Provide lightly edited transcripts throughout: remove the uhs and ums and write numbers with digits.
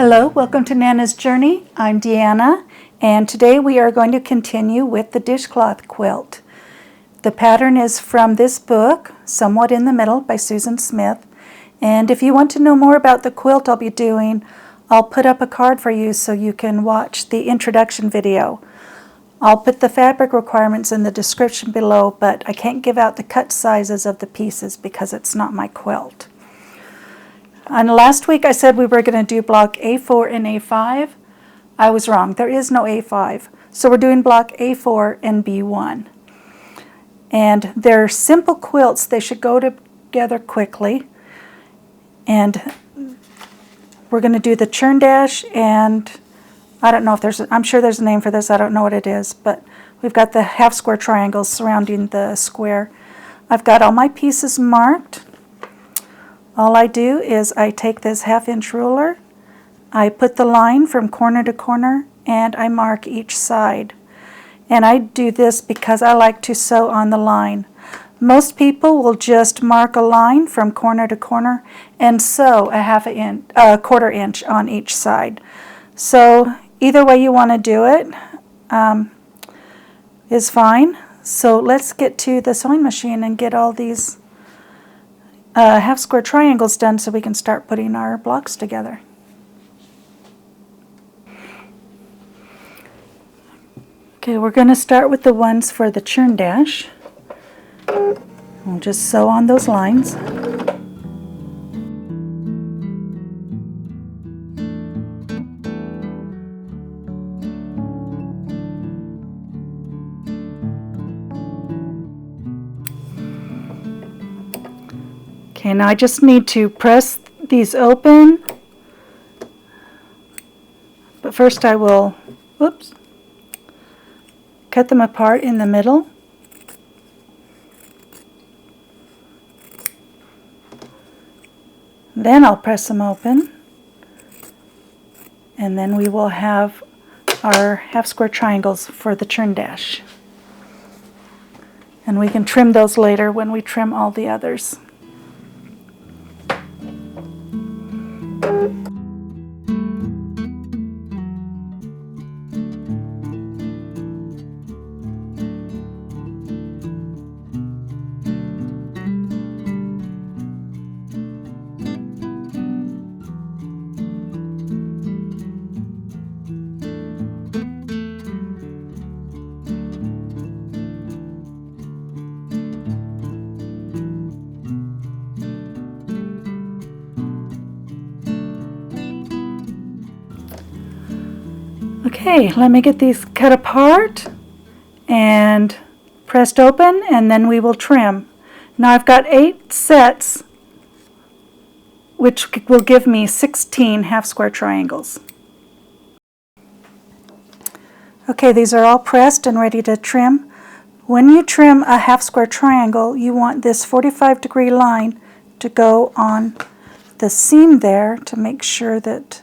Hello, welcome to Nana's Journey. I'm Deanna, and today we are going to continue with the dishcloth quilt. The pattern is from this book, Somewhat in the Middle by Susan Smith. And if you want to know more about the quilt I'll be doing, I'll put up a card for you so you can watch the introduction video. I'll put the fabric requirements in the description below, but I can't give out the cut sizes of the pieces because it's not my quilt. And last week I said we were going to do block A4 and A5. I was wrong. There is no A5. So we're doing block A4 and B1. And they're simple quilts. They should go together quickly. And we're going to do the churn dash, and I don't know if I'm sure there's a name for this. I don't know what it is, but we've got the half square triangles surrounding the square. I've got all my pieces marked. All I do is I take this 1/2-inch ruler, I put the line from corner to corner, and I mark each side. And I do this because I like to sew on the line. Most people will just mark a line from corner to corner and sew a 1/4 inch on each side. So either way you want to do it is fine. So let's get to the sewing machine and get all these half square triangles done so we can start putting our blocks together. Okay, we're going to start with the ones for the churn dash. We'll just sew on those lines. Okay, now I just need to press these open, but first I will, cut them apart in the middle. Then I'll press them open, and then we will have our half square triangles for the churn dash. And we can trim those later when we trim all the others. Okay, let me get these cut apart and pressed open, and then we will trim. Now I've got 8 sets, which will give me 16 half square triangles. Okay, these are all pressed and ready to trim. When you trim a half square triangle, you want this 45-degree line to go on the seam there to make sure that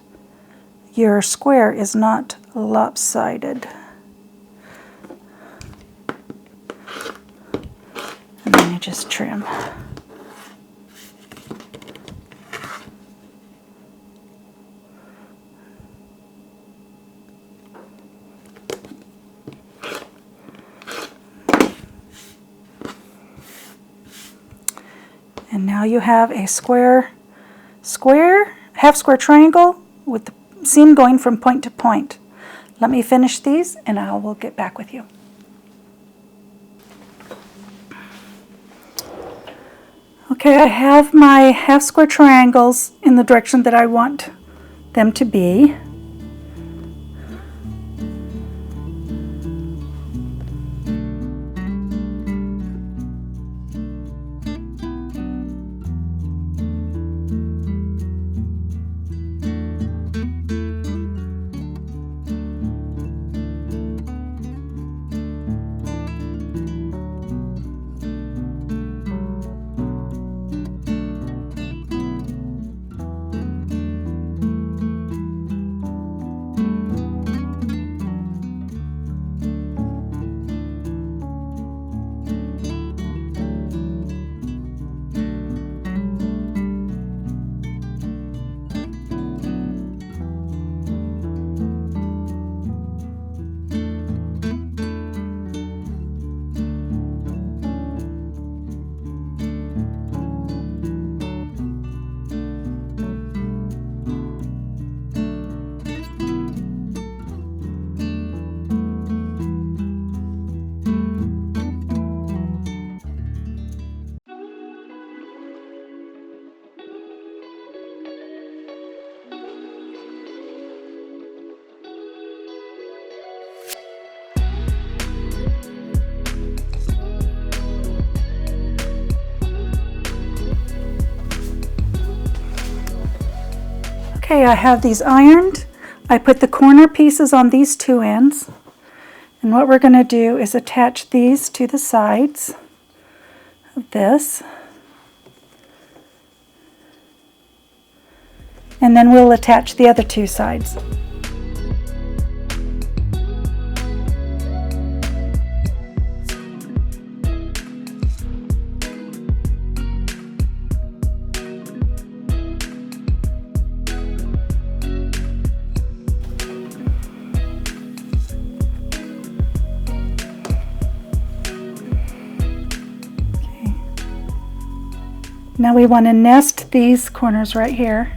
your square is not lopsided. And then you just trim. And now you have a half square triangle with the seam going from point to point. Let me finish these and I will get back with you. Okay, I have my half square triangles in the direction that I want them to be. Okay, I have these ironed. I put the corner pieces on these two ends. And what we're going to do is attach these to the sides of this. And then we'll attach the other two sides. Now we want to nest these corners right here.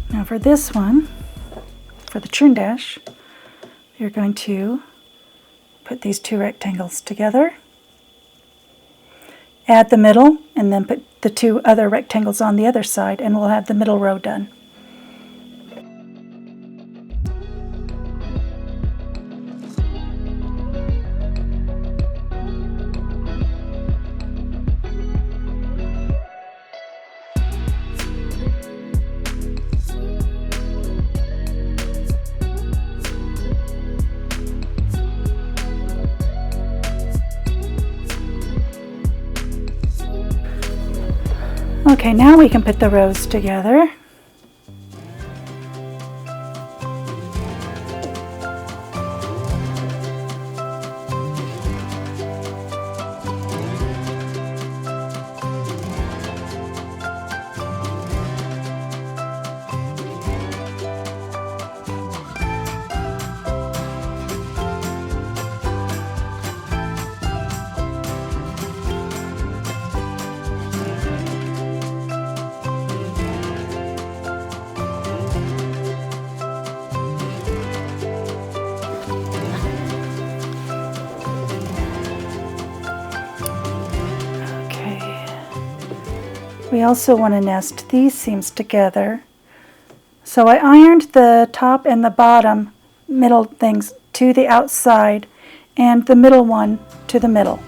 Now for this one, for the churn dash, you're going to put these two rectangles together, add the middle, and then put the two other rectangles on the other side, and we'll have the middle row done. Okay, now we can put the rows together. We also want to nest these seams together. So I ironed the top and the bottom middle things to the outside and the middle one to the middle.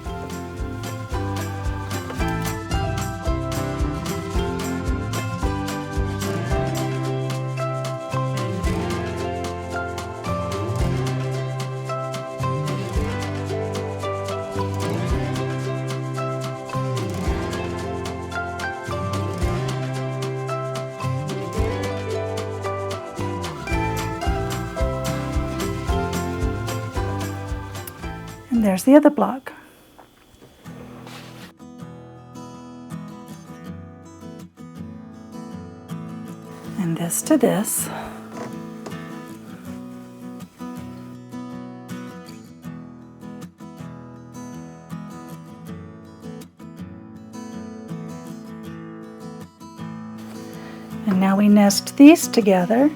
And there's the other block. And this to this. And now we nest these together.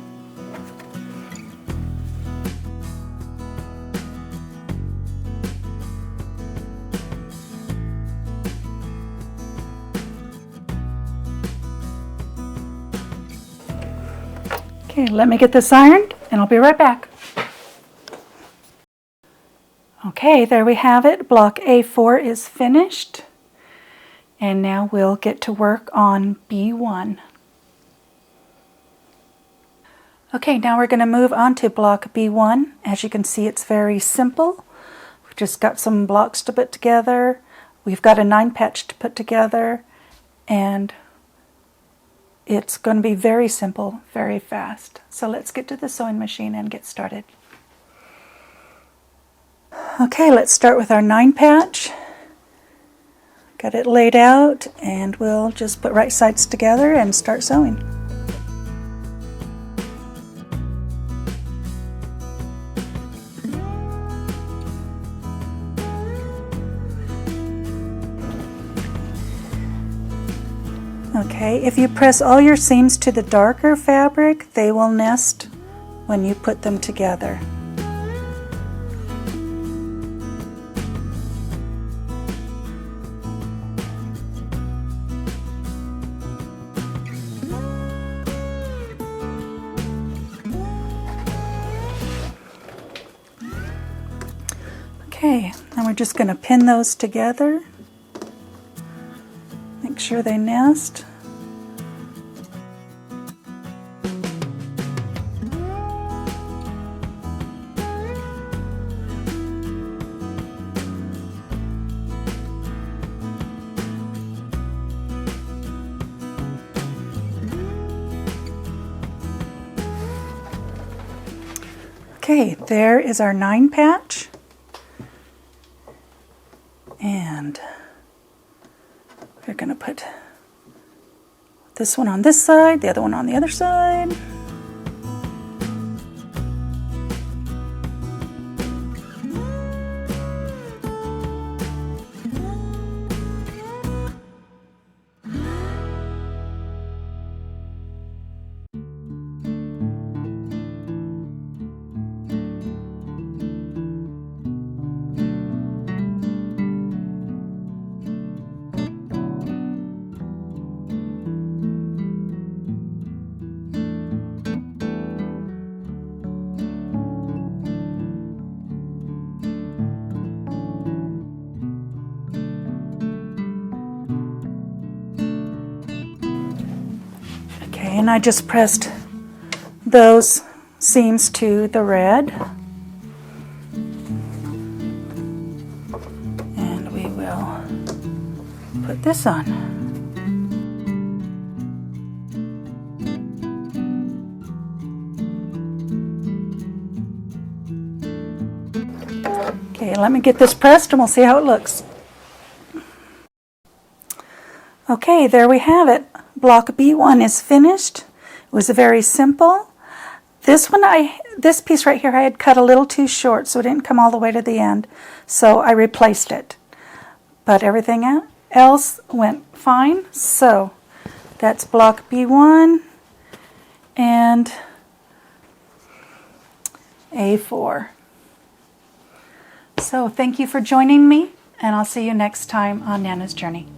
Okay, let me get this ironed and I'll be right back. Okay, there we have it. Block A4 is finished. And now we'll get to work on B1. Okay, now we're going to move on to block B1. As you can see, it's very simple. We've just got some blocks to put together. We've got a 9 patch to put together, and it's going to be very simple, very fast. So let's get to the sewing machine and get started. Okay, let's start with our 9 patch. Got it laid out, and we'll just put right sides together and start sewing. Okay, if you press all your seams to the darker fabric, they will nest when you put them together. Okay, now we're just going to pin those together. Make sure they nest. Okay, there is our 9 patch. And we're going to put this one on this side, the other one on the other side. Okay, and I just pressed those seams to the red. And we will put this on. Okay, let me get this pressed and we'll see how it looks. Okay, there we have it. Block B1 is finished. It was very simple. This piece right here I had cut a little too short, so it didn't come all the way to the end. So I replaced it. But everything else went fine. So that's block B1 and A4. So thank you for joining me, and I'll see you next time on Nana's Journey.